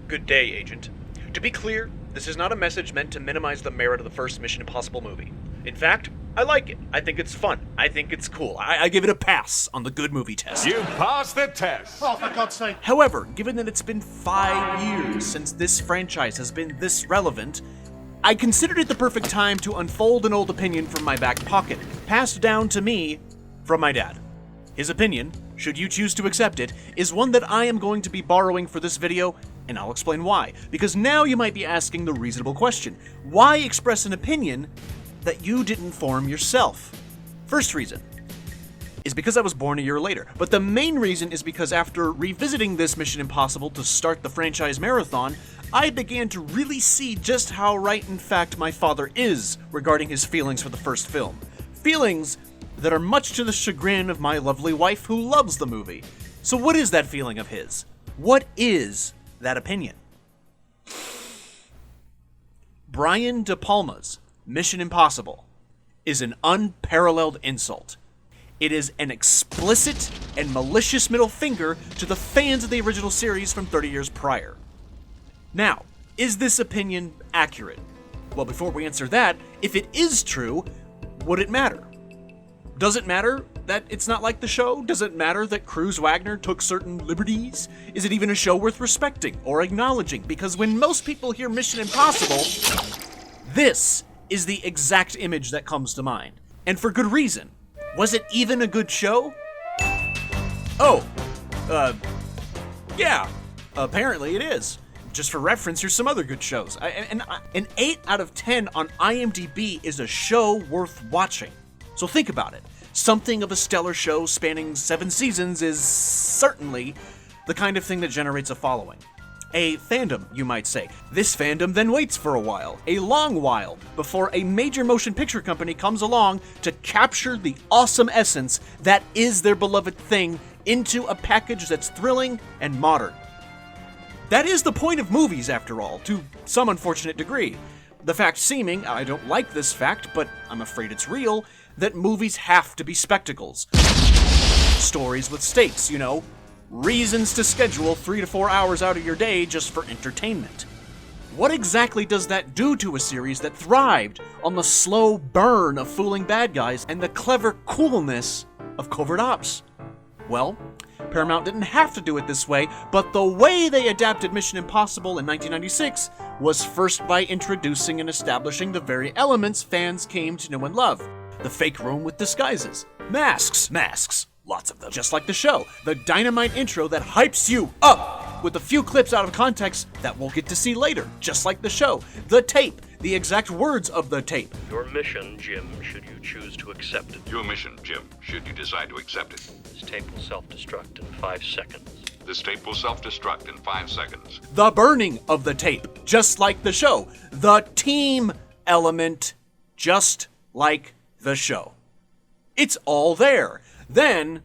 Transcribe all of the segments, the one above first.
Good day, Agent. To be clear, this is not a message meant to minimize the merit of the first Mission Impossible movie. In fact, I like it. I think it's fun. I think it's cool. I give it a pass on the good movie test. You passed the test! Oh, for God's sake. However, given that it's been 5 years since this franchise has been this relevant, I considered it the perfect time to unfold an old opinion from my back pocket, passed down to me from my dad. His opinion, should you choose to accept it, is one that I am going to be borrowing for this video, and I'll explain why. Because now you might be asking the reasonable question: why express an opinion that you didn't form yourself? First reason is because I was born a year later, but the main reason is because after revisiting this Mission Impossible to start the franchise marathon, I began to really see just how right in fact my father is regarding his feelings for the first film. Feelings that are much to the chagrin of my lovely wife who loves the movie. So what is that feeling of his? What is that opinion? Brian De Palma's Mission Impossible is an unparalleled insult. It is an explicit and malicious middle finger to the fans of the original series from 30 years prior. Now, is this opinion accurate? Well, before we answer that, if it is true, would it matter? Does it matter that it's not like the show? Does it matter that Cruz Wagner took certain liberties? Is it even a show worth respecting or acknowledging? Because when most people hear Mission Impossible, this is the exact image that comes to mind. And for good reason. Was it even a good show? Yeah, apparently it is. Just for reference, here's some other good shows. An 8 out of 10 on IMDb is a show worth watching. So think about it. Something of a stellar show spanning 7 seasons is certainly the kind of thing that generates a following. A fandom, you might say. This fandom then waits for a while, a long while, before a major motion picture company comes along to capture the awesome essence that is their beloved thing into a package that's thrilling and modern. That is the point of movies, after all, to some unfortunate degree. The fact seeming, I don't like this fact, but I'm afraid it's real, that movies have to be spectacles. Stories with stakes, reasons to schedule 3 to 4 hours out of your day just for entertainment. What exactly does that do to a series that thrived on the slow burn of fooling bad guys and the clever coolness of covert ops? Well, Paramount didn't have to do it this way, but the way they adapted Mission Impossible in 1996 was first by introducing and establishing the very elements fans came to know and love. The fake room with disguises. Masks, lots of them. Just like the show. The dynamite intro that hypes you up with a few clips out of context that we'll get to see later. Just like the show. The tape. The exact words of the tape. Your mission, Jim, should you choose to accept it. Your mission, Jim, should you decide to accept it. This tape will self-destruct in 5 seconds. This tape will self-destruct in 5 seconds. The burning of the tape. Just like the show. The team element. Just like the show. It's all there. Then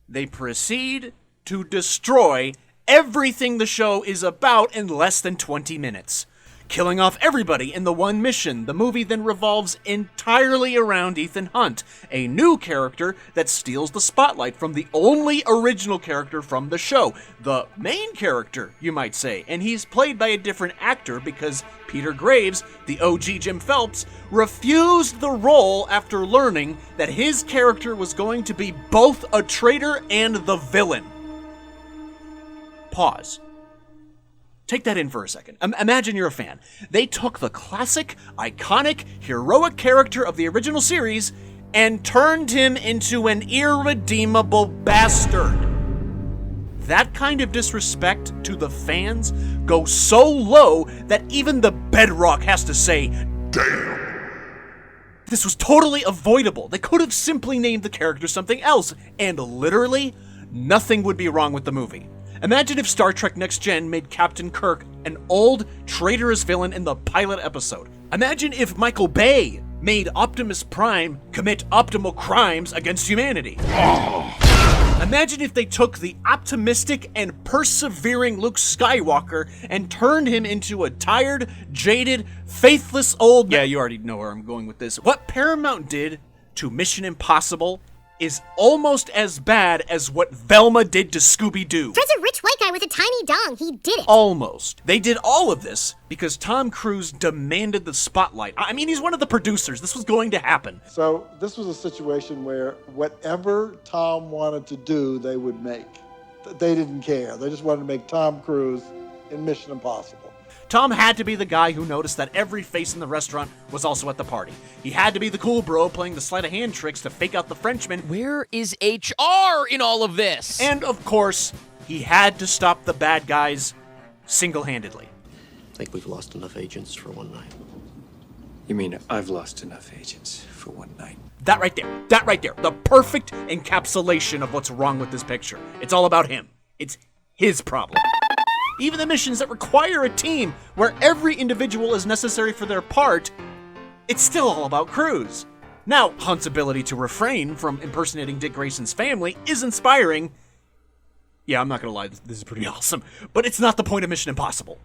they proceed to destroy everything the show is about in less than 20 minutes. Killing off everybody in the one mission, the movie then revolves entirely around Ethan Hunt, a new character that steals the spotlight from the only original character from the show. The main character, you might say, and he's played by a different actor because Peter Graves, the OG Jim Phelps, refused the role after learning that his character was going to be both a traitor and the villain. Pause. Take that in for a second. Imagine you're a fan. They took the classic, iconic, heroic character of the original series and turned him into an irredeemable bastard. That kind of disrespect to the fans goes so low that even the bedrock has to say, "Damn." This was totally avoidable. They could have simply named the character something else, and literally nothing would be wrong with the movie. Imagine if Star Trek Next Gen made Captain Kirk an old, traitorous villain in the pilot episode. Imagine if Michael Bay made Optimus Prime commit optimal crimes against humanity. Imagine if they took the optimistic and persevering Luke Skywalker and turned him into a tired, jaded, faithless old... Yeah, you already know where I'm going with this. What Paramount did to Mission Impossible is almost as bad as what Velma did to Scooby-Doo. Fred's a rich white guy with a tiny dong. He did it. Almost. They did all of this because Tom Cruise demanded the spotlight. I mean, he's one of the producers. This was going to happen. So this was a situation where whatever Tom wanted to do, they would make. They didn't care. They just wanted to make Tom Cruise in Mission Impossible. Tom had to be the guy who noticed that every face in the restaurant was also at the party. He had to be the cool bro playing the sleight of hand tricks to fake out the Frenchman. Where is HR in all of this? And of course, he had to stop the bad guys single-handedly. I think we've lost enough agents for one night. You mean I've lost enough agents for one night? That right there, the perfect encapsulation of what's wrong with this picture. It's all about him. It's his problem. Even the missions that require a team where every individual is necessary for their part, it's still all about Cruise. Now, Hunt's ability to refrain from impersonating Dick Grayson's family is inspiring. Yeah, I'm not gonna lie, this is pretty awesome. But it's not the point of Mission Impossible.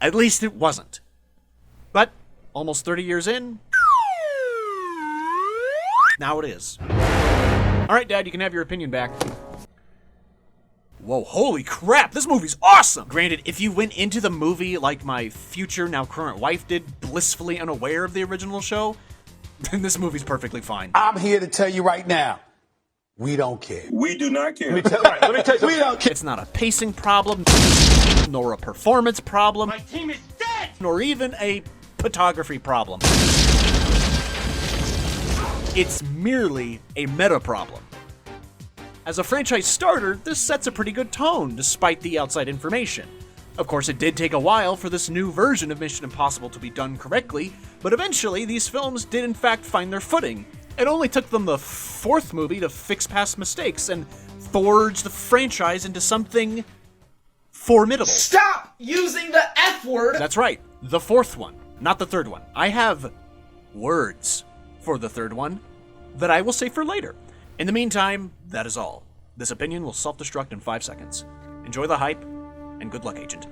At least it wasn't. But, almost 30 years in, now it is. Alright, Dad, you can have your opinion back. Whoa, holy crap, this movie's awesome! Granted, if you went into the movie like my future, now current wife did, blissfully unaware of the original show, then this movie's perfectly fine. I'm here to tell you right now, we don't care. We do not care. Let me tell you something. We don't care. It's not a pacing problem, nor a performance problem, My team is dead! nor even a photography problem. It's merely a meta problem. As a franchise starter, this sets a pretty good tone, despite the outside information. Of course, it did take a while for this new version of Mission Impossible to be done correctly, but eventually these films did in fact find their footing. It only took them the fourth movie to fix past mistakes and forge the franchise into something formidable. Stop using the F word! That's right, the fourth one, not the third one. I have words for the third one that I will say for later. In the meantime, that is all. This opinion will self-destruct in 5 seconds. Enjoy the hype, and good luck, Agent.